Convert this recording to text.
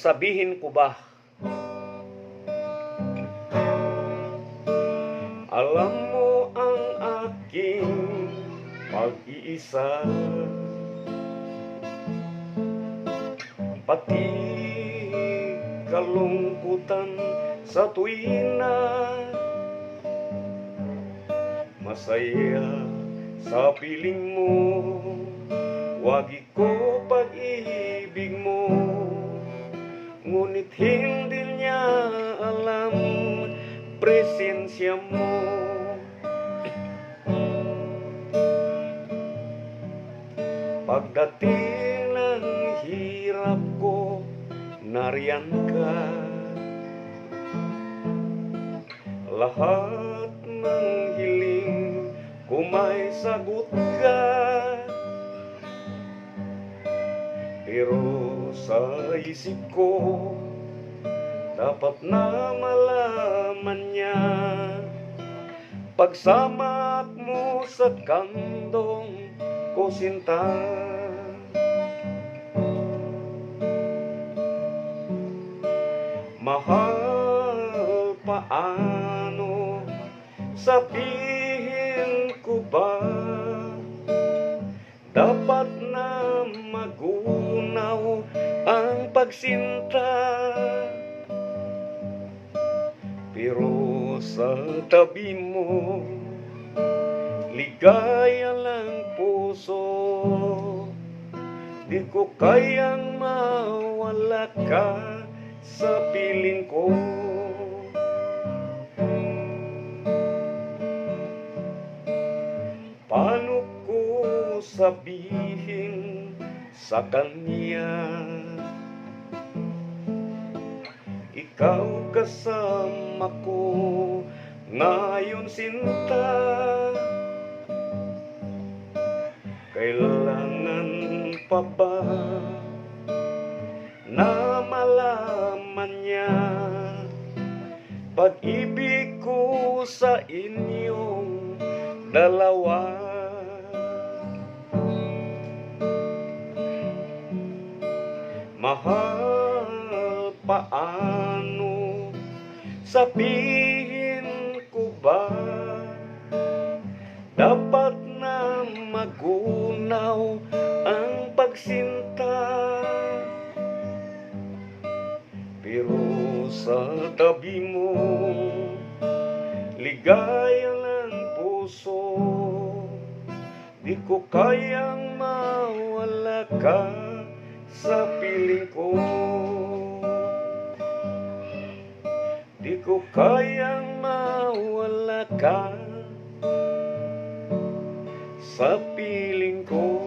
sabihin ko ba? Alam mo ang aking pag-iisa, pati kalungkutan sa tuwina, masaya sa piling mo, wagi ko pag-ibig mo, ngunit hindi niya alam presensya mo. Pagdating ng hirap ko, nariyan ka. Lahat ng hiling ko may sagot ka. Pero sa isip ko, dapat na malaman niya, pagsama mo sa kandong ko, sinta. Mahal, paano sabihin ko ba? Dapat na magunaw ang pagsinta, pero sa tabi mo, ligaya lang puso. Di ko kayang mawala ka sa piling ko. Paano ko sabihin sa kanya, ikaw kasama ko ngayon, sinta? Kailangan pa ba na malaman niya pag-ibig ko sa inyong dalawa? Mahal, paano sabihin ko ba? Dapat na magunaw ang pagsinta, pero sa tabi mo, ligaya lang puso. Di ko kayang mawala ka sa piling ko. Di ko kayang mawala ka sa piling ko.